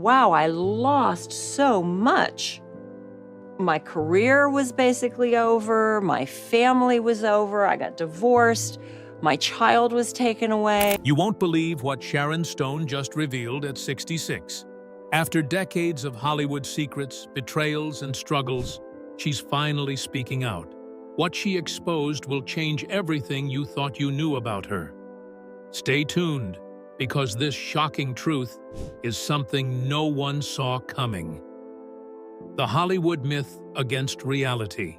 wow, I lost so much. My career was basically over. My family was over. I got divorced. My child was taken away. You won't believe what Sharon Stone just revealed at 66. After decades of Hollywood secrets, betrayals, and struggles, she's finally speaking out. What she exposed will change everything you thought you knew about her. Stay tuned, because this shocking truth is something no one saw coming. The Hollywood myth against reality.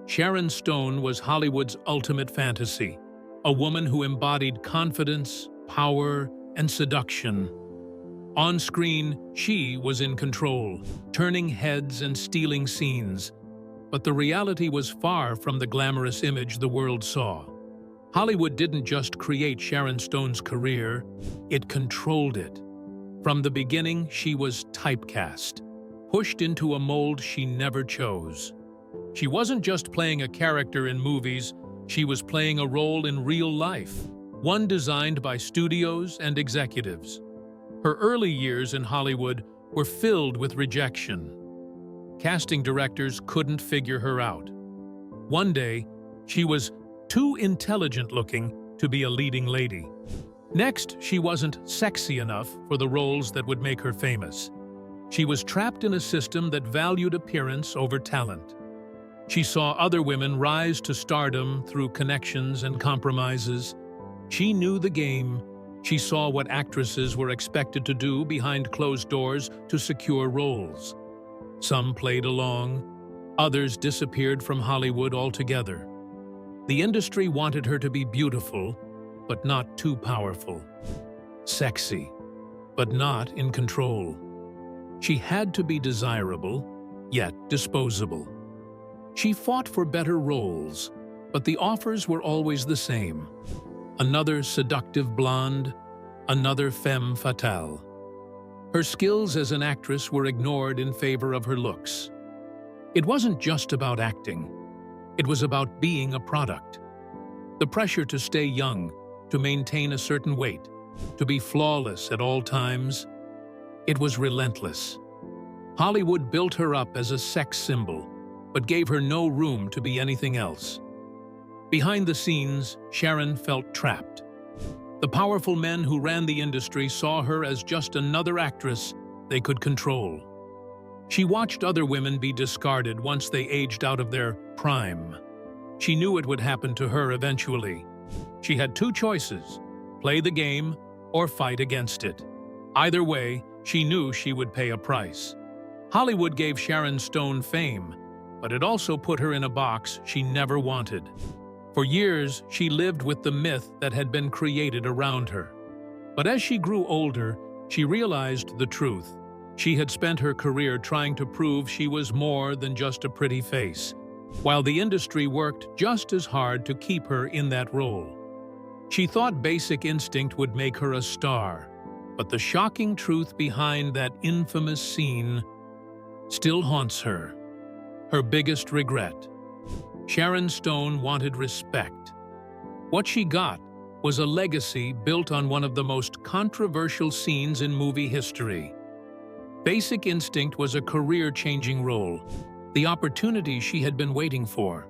Sharon Stone was Hollywood's ultimate fantasy, a woman who embodied confidence, power, and seduction. On screen, she was in control, turning heads and stealing scenes. But the reality was far from the glamorous image the world saw. Hollywood didn't just create Sharon Stone's career, it controlled it. From the beginning, she was typecast, pushed into a mold she never chose. She wasn't just playing a character in movies, she was playing a role in real life, one designed by studios and executives. Her early years in Hollywood were filled with rejection. Casting directors couldn't figure her out. One day, she was too intelligent-looking to be a leading lady. Next, she wasn't sexy enough for the roles that would make her famous. She was trapped in a system that valued appearance over talent. She saw other women rise to stardom through connections and compromises. She knew the game. She saw what actresses were expected to do behind closed doors to secure roles. Some played along, others disappeared from Hollywood altogether. The industry wanted her to be beautiful, but not too powerful. Sexy, but not in control. She had to be desirable, yet disposable. She fought for better roles, but the offers were always the same. Another seductive blonde, another femme fatale. Her skills as an actress were ignored in favor of her looks. It wasn't just about acting. It was about being a product. The pressure to stay young, to maintain a certain weight, to be flawless at all times, it was relentless. Hollywood built her up as a sex symbol, but gave her no room to be anything else. Behind the scenes, Sharon felt trapped. The powerful men who ran the industry saw her as just another actress they could control. She watched other women be discarded once they aged out of their prime. She knew it would happen to her eventually. She had two choices: play the game or fight against it. Either way, she knew she would pay a price. Hollywood gave Sharon Stone fame, but it also put her in a box she never wanted. For years, she lived with the myth that had been created around her. But as she grew older, she realized the truth. She had spent her career trying to prove she was more than just a pretty face, while the industry worked just as hard to keep her in that role. She thought Basic Instinct would make her a star, but the shocking truth behind that infamous scene still haunts her. Her biggest regret. Sharon Stone wanted respect. What she got was a legacy built on one of the most controversial scenes in movie history. Basic Instinct was a career-changing role, the opportunity she had been waiting for.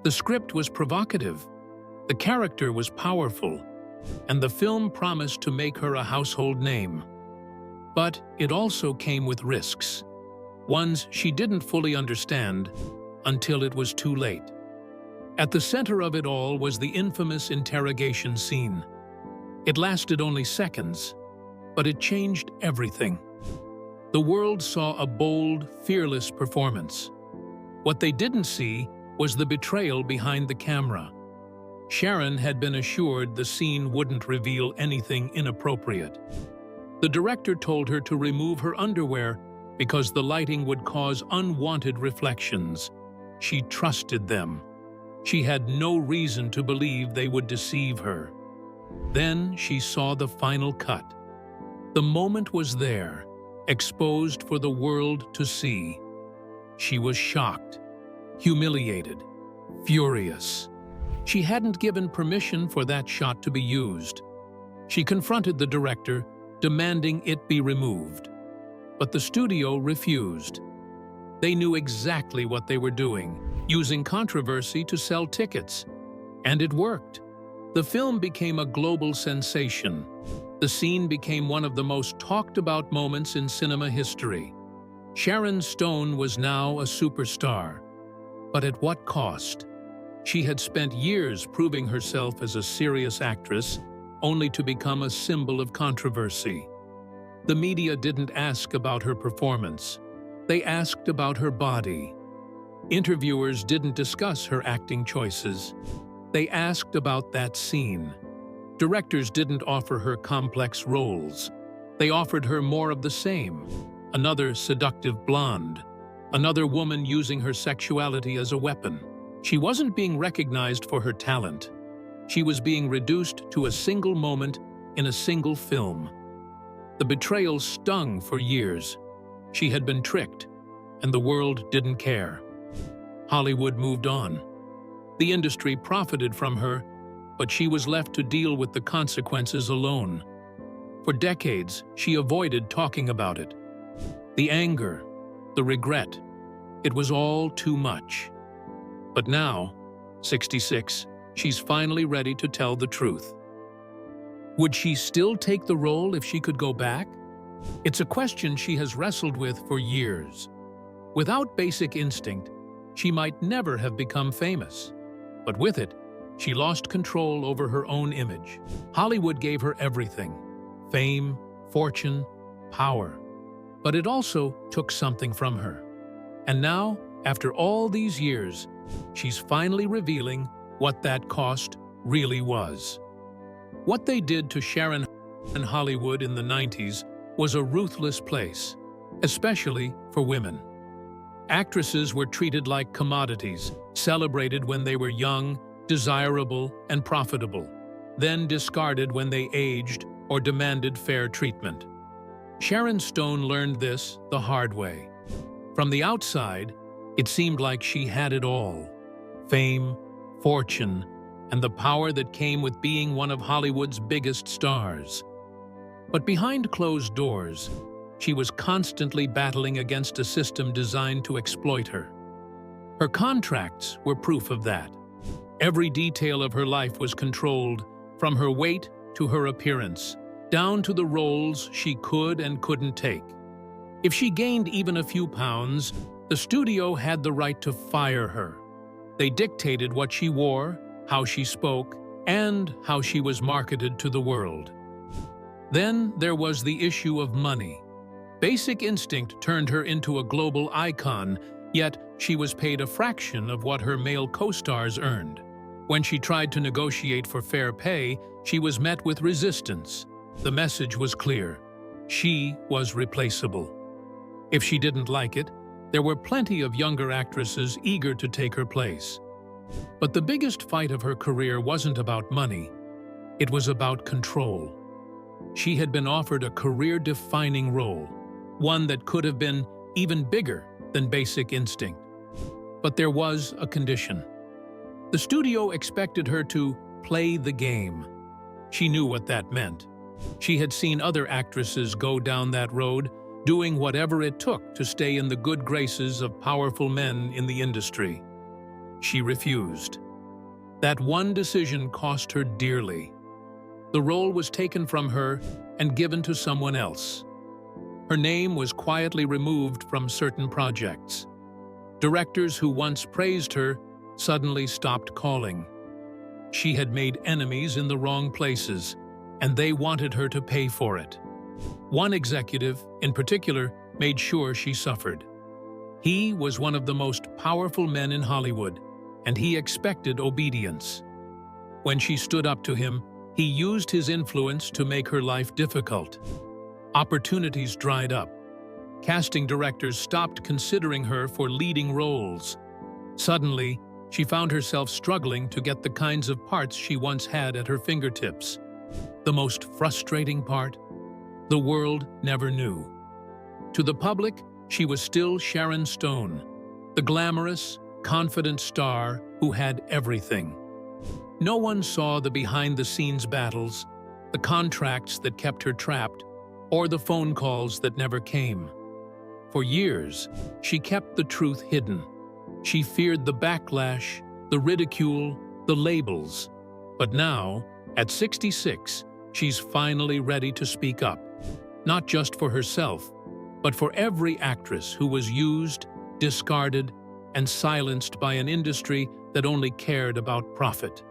The script was provocative, the character was powerful, and the film promised to make her a household name. But it also came with risks, ones she didn't fully understand until it was too late. At the center of it all was the infamous interrogation scene. It lasted only seconds, but it changed everything. The world saw a bold, fearless performance. What they didn't see was the betrayal behind the camera. Sharon had been assured the scene wouldn't reveal anything inappropriate. The director told her to remove her underwear because the lighting would cause unwanted reflections. She trusted them. She had no reason to believe they would deceive her. Then she saw the final cut. The moment was there, exposed for the world to see. She was shocked, humiliated, furious. She hadn't given permission for that shot to be used. She confronted the director, demanding it be removed. but the studio refused. They knew exactly what they were doing, using controversy to sell tickets. And it worked. The film became a global sensation. The scene became one of the most talked-about moments in cinema history. Sharon Stone was now a superstar. But at what cost? She had spent years proving herself as a serious actress, only to become a symbol of controversy. The media didn't ask about her performance. They asked about her body. Interviewers didn't discuss her acting choices. They asked about that scene. Directors didn't offer her complex roles. They offered her more of the same. Another seductive blonde. Another woman using her sexuality as a weapon. She wasn't being recognized for her talent. She was being reduced to a single moment in a single film. The betrayal stung for years. She had been tricked, and the world didn't care. Hollywood moved on. The industry profited from her, but she was left to deal with the consequences alone. For decades, she avoided talking about it. The anger, the regret, it was all too much. But now, 66, she's finally ready to tell the truth. Would she still take the role if she could go back? It's a question she has wrestled with for years. Without Basic Instinct, she might never have become famous. But with it, she lost control over her own image. Hollywood gave her everything: fame, fortune, power. But it also took something from her. And now, after all these years, she's finally revealing what that cost really was. What they did to Sharon and Hollywood in the 90s was a ruthless place, especially for women. Actresses were treated like commodities, celebrated when they were young, desirable, and profitable, then discarded when they aged or demanded fair treatment. Sharon Stone learned this the hard way. From the outside, it seemed like she had it all: fame, fortune, and the power that came with being one of Hollywood's biggest stars. But behind closed doors, she was constantly battling against a system designed to exploit her. Her contracts were proof of that. Every detail of her life was controlled, from her weight to her appearance, down to the roles she could and couldn't take. If she gained even a few pounds, the studio had the right to fire her. They dictated what she wore, how she spoke, and how she was marketed to the world. Then there was the issue of money. Basic Instinct turned her into a global icon, yet she was paid a fraction of what her male co-stars earned. When she tried to negotiate for fair pay, she was met with resistance. The message was clear: she was replaceable. If she didn't like it, there were plenty of younger actresses eager to take her place. But the biggest fight of her career wasn't about money. It was about control. She had been offered a career-defining role, one that could have been even bigger than Basic Instinct. But there was a condition. The studio expected her to play the game. She knew what that meant. She had seen other actresses go down that road, doing whatever it took to stay in the good graces of powerful men in the industry. She refused. That one decision cost her dearly. The role was taken from her and given to someone else. Her name was quietly removed from certain projects. Directors who once praised her suddenly stopped calling. She had made enemies in the wrong places, and they wanted her to pay for it. One executive, in particular, made sure she suffered. He was one of the most powerful men in Hollywood, and he expected obedience. When she stood up to him, he used his influence to make her life difficult. Opportunities dried up. Casting directors stopped considering her for leading roles. Suddenly, she found herself struggling to get the kinds of parts she once had at her fingertips. The most frustrating part? The world never knew. To the public, she was still Sharon Stone, the glamorous, confident star who had everything. No one saw the behind-the-scenes battles, the contracts that kept her trapped, or the phone calls that never came. For years, she kept the truth hidden. She feared the backlash, the ridicule, the labels. But now, at 66, she's finally ready to speak up. Not just for herself, but for every actress who was used, discarded, and silenced by an industry that only cared about profit.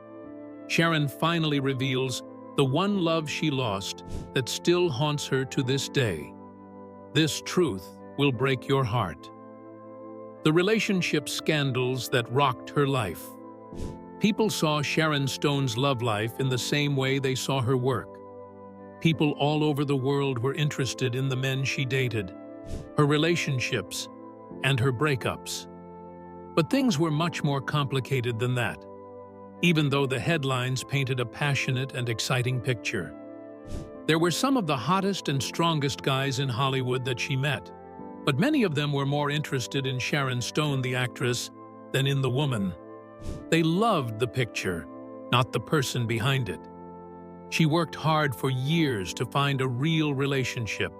Sharon finally reveals the one love she lost that still haunts her to this day. This truth will break your heart. The relationship scandals that rocked her life. People saw Sharon Stone's love life in the same way they saw her work. People all over the world were interested in the men she dated, her relationships, and her breakups. But things were much more complicated than that, even though the headlines painted a passionate and exciting picture. There were some of the hottest and strongest guys in Hollywood that she met, but many of them were more interested in Sharon Stone, the actress, than in the woman. They loved the picture, not the person behind it. She worked hard for years to find a real relationship.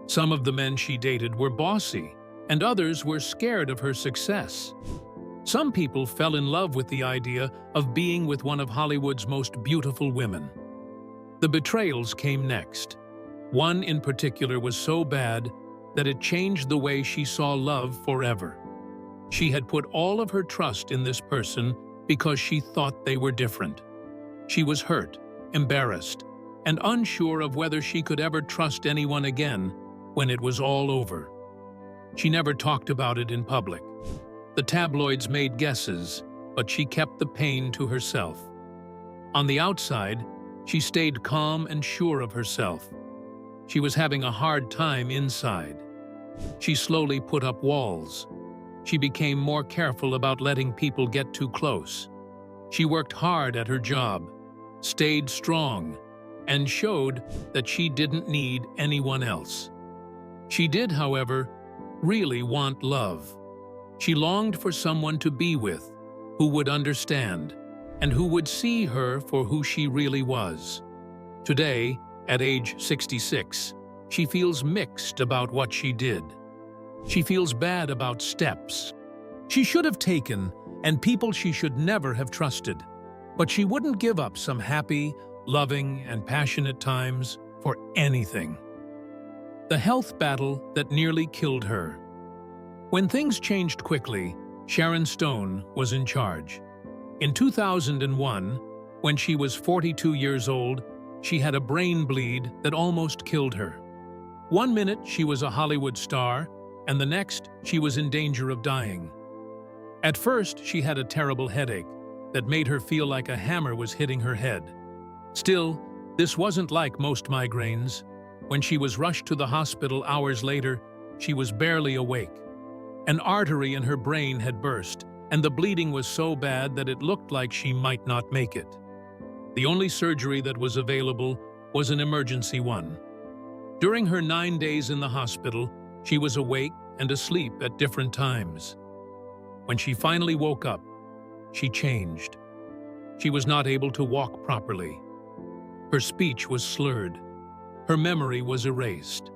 Some of the men she dated were bossy, and others were scared of her success. Some people fell in love with the idea of being with one of Hollywood's most beautiful women. The betrayals came next. One in particular was so bad that it changed the way she saw love forever. She had put all of her trust in this person because she thought they were different. She was hurt, embarrassed, and unsure of whether she could ever trust anyone again when it was all over. She never talked about it in public. The tabloids made guesses, but she kept the pain to herself. On the outside, she stayed calm and sure of herself. She was having a hard time inside. She slowly put up walls. She became more careful about letting people get too close. She worked hard at her job, stayed strong, and showed that she didn't need anyone else. She did, however, really want love. She longed for someone to be with, who would understand, and who would see her for who she really was. Today, at age 66, she feels mixed about what she did. She feels bad about steps she should have taken and people she should never have trusted. But she wouldn't give up some happy, loving, and passionate times for anything. The health battle that nearly killed her. When things changed quickly, Sharon Stone was in charge. In 2001, when she was 42 years old, she had a brain bleed that almost killed her. One minute she was a Hollywood star, and the next she was in danger of dying. At first, she had a terrible headache that made her feel like a hammer was hitting her head. Still, this wasn't like most migraines. When she was rushed to the hospital hours later, she was barely awake. An artery in her brain had burst, and the bleeding was so bad that it looked like she might not make it. The only surgery that was available was an emergency one. During her 9 days in the hospital, she was awake and asleep at different times. When she finally woke up, she changed. She was not able to walk properly. Her speech was slurred. Her memory was erased.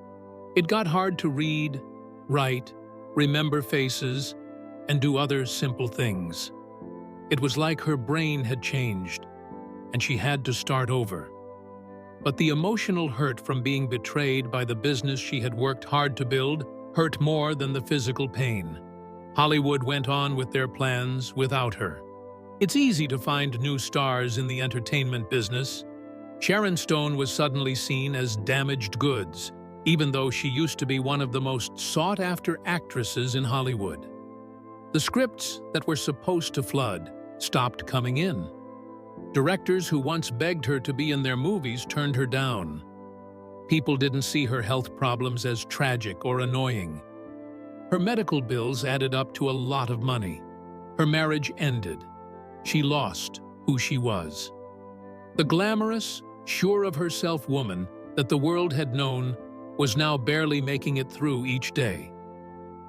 It got hard to read, write, remember faces, and do other simple things. It was like her brain had changed, and she had to start over. But the emotional hurt from being betrayed by the business she had worked hard to build hurt more than the physical pain. Hollywood went on with their plans without her. It's easy to find new stars in the entertainment business. Sharon Stone was suddenly seen as damaged goods, even though she used to be one of the most sought-after actresses in Hollywood. The scripts that were supposed to flood stopped coming in. Directors who once begged her to be in their movies turned her down. People didn't see her health problems as tragic or annoying. Her medical bills added up to a lot of money. Her marriage ended. She lost who she was. The glamorous, sure-of-herself woman that the world had known was now barely making it through each day.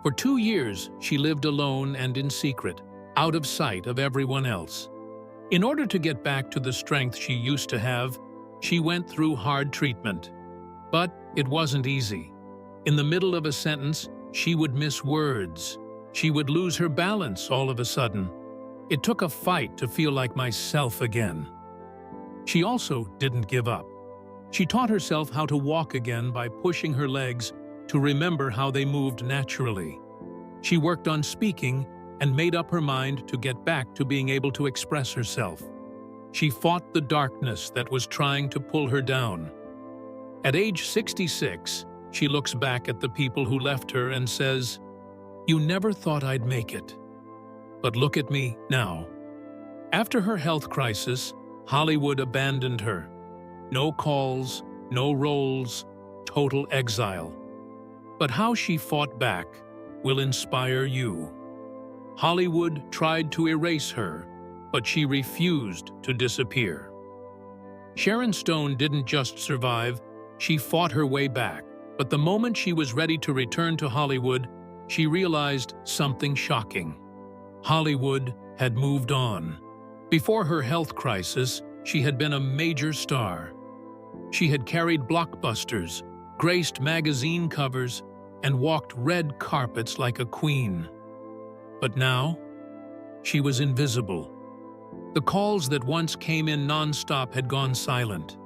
For 2 years, she lived alone and in secret, out of sight of everyone else. In order to get back to the strength she used to have, she went through hard treatment. But it wasn't easy. In the middle of a sentence, She would miss words. She would lose her balance all of a sudden. It took a fight to feel like myself again. She also didn't give up. She taught herself how to walk again by pushing her legs to remember how they moved naturally. She worked on speaking and made up her mind to get back to being able to express herself. She fought the darkness that was trying to pull her down. At age 66, she looks back at the people who left her and says, "You never thought I'd make it. But look at me now." After her health crisis, Hollywood abandoned her. No calls, no roles, total exile. But how she fought back will inspire you. Hollywood tried to erase her, but she refused to disappear. Sharon Stone didn't just survive, she fought her way back. But the moment she was ready to return to Hollywood, she realized something shocking. Hollywood had moved on. Before her health crisis, she had been a major star. She had carried blockbusters, graced magazine covers, and walked red carpets like a queen. But now, she was invisible. The calls that once came in nonstop had gone silent.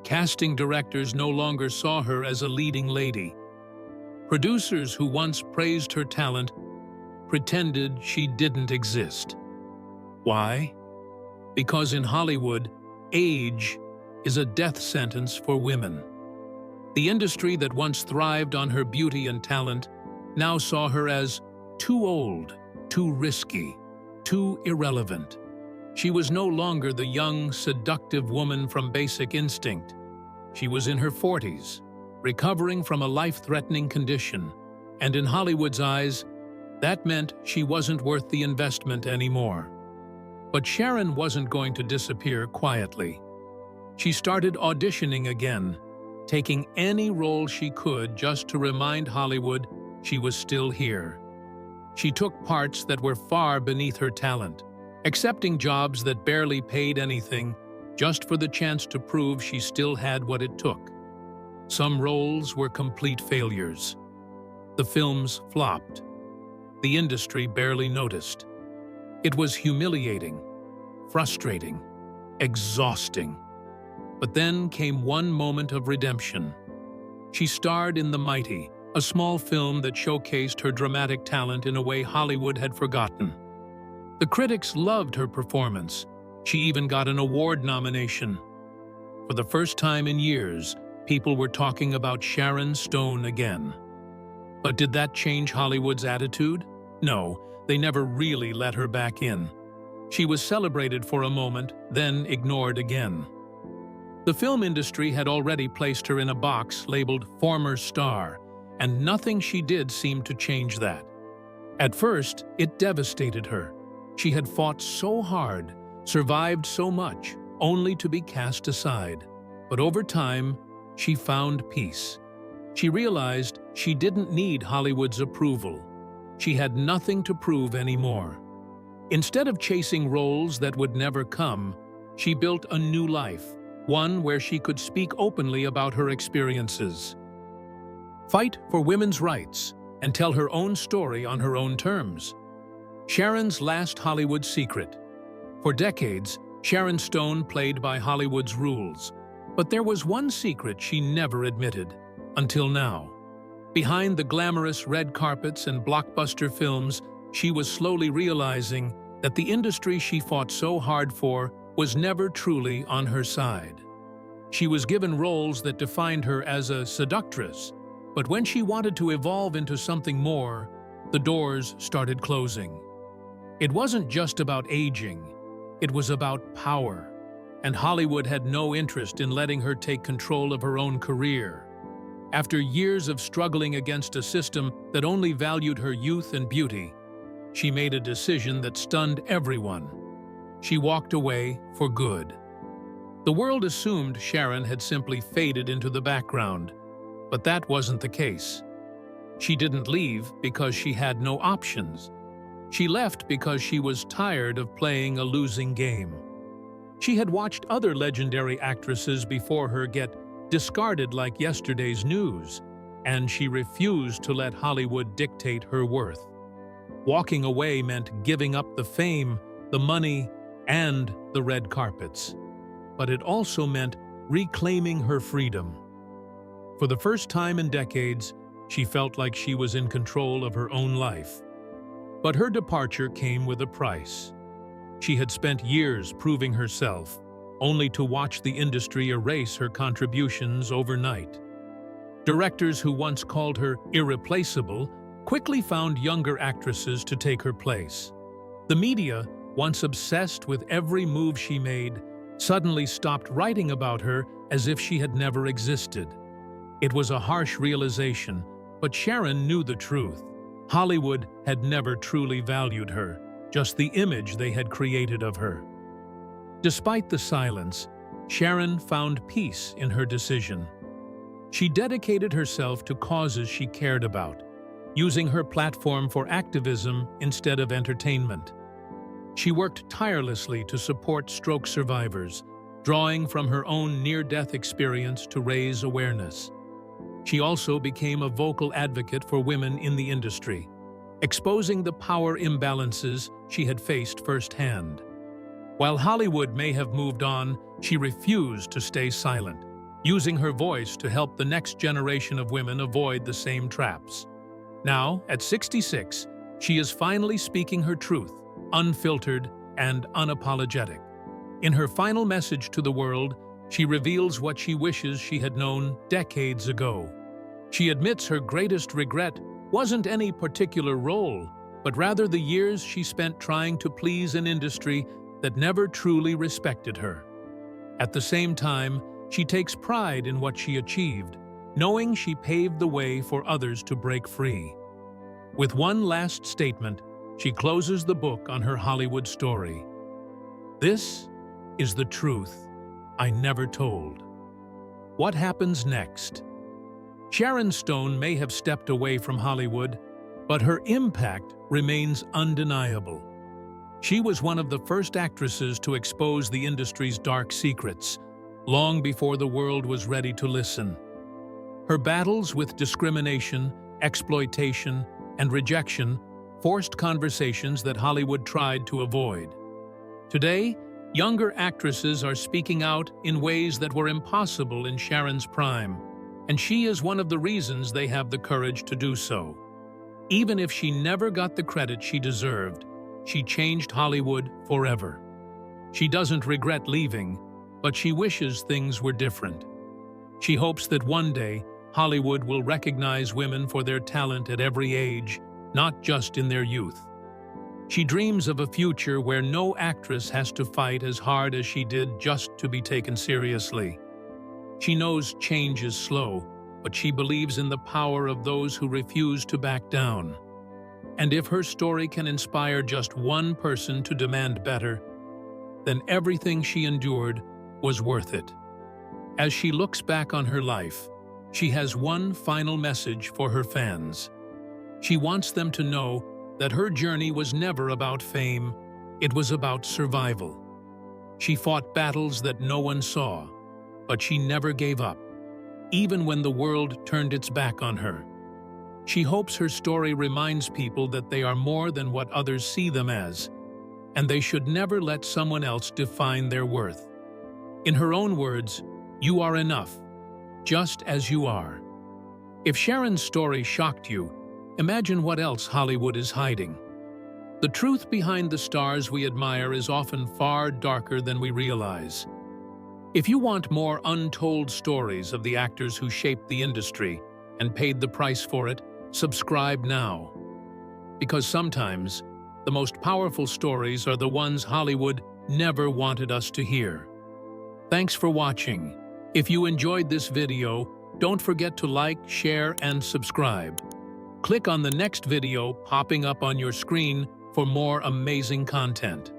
Casting directors no longer saw her as a leading lady. Producers who once praised her talent pretended she didn't exist. Why? Because in Hollywood, age is a death sentence for women. The industry that once thrived on her beauty and talent now saw her as too old, too risky, too irrelevant. She was no longer the young, seductive woman from Basic Instinct. She was in her 40s, recovering from a life-threatening condition, and in Hollywood's eyes, that meant she wasn't worth the investment anymore. But Sharon wasn't going to disappear quietly. She started auditioning again, taking any role she could just to remind Hollywood she was still here. She took parts that were far beneath her talent, accepting jobs that barely paid anything just for the chance to prove she still had what it took. Some roles were complete failures. The films flopped. The industry barely noticed. It was humiliating, frustrating, exhausting. But then came one moment of redemption. She starred in The Mighty, a small film that showcased her dramatic talent in a way Hollywood had forgotten. The critics loved her performance. She even got an award nomination. For the first time in years, people were talking about Sharon Stone again. But did that change Hollywood's attitude? No, they never really let her back in. She was celebrated for a moment, then ignored again. The film industry had already placed her in a box labeled former star, and nothing she did seemed to change that. At first, it devastated her. She had fought so hard, survived so much, only to be cast aside. But over time, she found peace. She realized she didn't need Hollywood's approval. She had nothing to prove anymore. Instead of chasing roles that would never come, she built a new life, one where she could speak openly about her experiences, fight for women's rights, and tell her own story on her own terms. Sharon's last Hollywood secret. For decades, Sharon Stone played by Hollywood's rules, but there was one secret she never admitted, until now. Behind the glamorous red carpets and blockbuster films, she was slowly realizing that the industry she fought so hard for was never truly on her side. She was given roles that defined her as a seductress, but when she wanted to evolve into something more, the doors started closing. It wasn't just about aging, it was about power, and Hollywood had no interest in letting her take control of her own career. After years of struggling against a system that only valued her youth and beauty, she made a decision that stunned everyone. She walked away for good. The world assumed Sharon had simply faded into the background, but that wasn't the case. She didn't leave because she had no options. She left because she was tired of playing a losing game. She had watched other legendary actresses before her get discarded like yesterday's news, and she refused to let Hollywood dictate her worth. Walking away meant giving up the fame, the money, and the red carpets. But it also meant reclaiming her freedom. For the first time in decades, she felt like she was in control of her own life. But her departure came with a price. She had spent years proving herself, only to watch the industry erase her contributions overnight. Directors who once called her irreplaceable quickly found younger actresses to take her place. The media, once obsessed with every move she made, suddenly stopped writing about her as if she had never existed. It was a harsh realization, but Sharon knew the truth. Hollywood had never truly valued her, just the image they had created of her. Despite the silence, Sharon found peace in her decision. She dedicated herself to causes she cared about, using her platform for activism instead of entertainment. She worked tirelessly to support stroke survivors, drawing from her own near-death experience to raise awareness. She also became a vocal advocate for women in the industry, exposing the power imbalances she had faced firsthand. While Hollywood may have moved on, she refused to stay silent, using her voice to help the next generation of women avoid the same traps. Now, at 66, she is finally speaking her truth, unfiltered and unapologetic. In her final message to the world, she reveals what she wishes she had known decades ago. She admits her greatest regret wasn't any particular role, but rather the years she spent trying to please an industry that never truly respected her. At the same time, she takes pride in what she achieved, knowing she paved the way for others to break free. With one last statement, she closes the book on her Hollywood story. This is the truth I never told. What happens next? Sharon Stone may have stepped away from Hollywood, but her impact remains undeniable. She was one of the first actresses to expose the industry's dark secrets, long before the world was ready to listen. Her battles with discrimination, exploitation, and rejection forced conversations that Hollywood tried to avoid. Today, younger actresses are speaking out in ways that were impossible in Sharon's prime, and she is one of the reasons they have the courage to do so. Even if she never got the credit she deserved, she changed Hollywood forever. She doesn't regret leaving, but she wishes things were different. She hopes that one day, Hollywood will recognize women for their talent at every age, not just in their youth. She dreams of a future where no actress has to fight as hard as she did just to be taken seriously. She knows change is slow, but she believes in the power of those who refuse to back down. And if her story can inspire just one person to demand better, then everything she endured was worth it. As she looks back on her life, she has one final message for her fans. She wants them to know that her journey was never about fame, it was about survival. She fought battles that no one saw, but she never gave up, even when the world turned its back on her. She hopes her story reminds people that they are more than what others see them as, and they should never let someone else define their worth. In her own words, "You are enough, just as you are." If Sharon's story shocked you, imagine what else Hollywood is hiding. The truth behind the stars we admire is often far darker than we realize. If you want more untold stories of the actors who shaped the industry and paid the price for it, subscribe now. Because sometimes, the most powerful stories are the ones Hollywood never wanted us to hear. Thanks for watching. If you enjoyed this video, don't forget to like, share, and subscribe. Click on the next video popping up on your screen for more amazing content.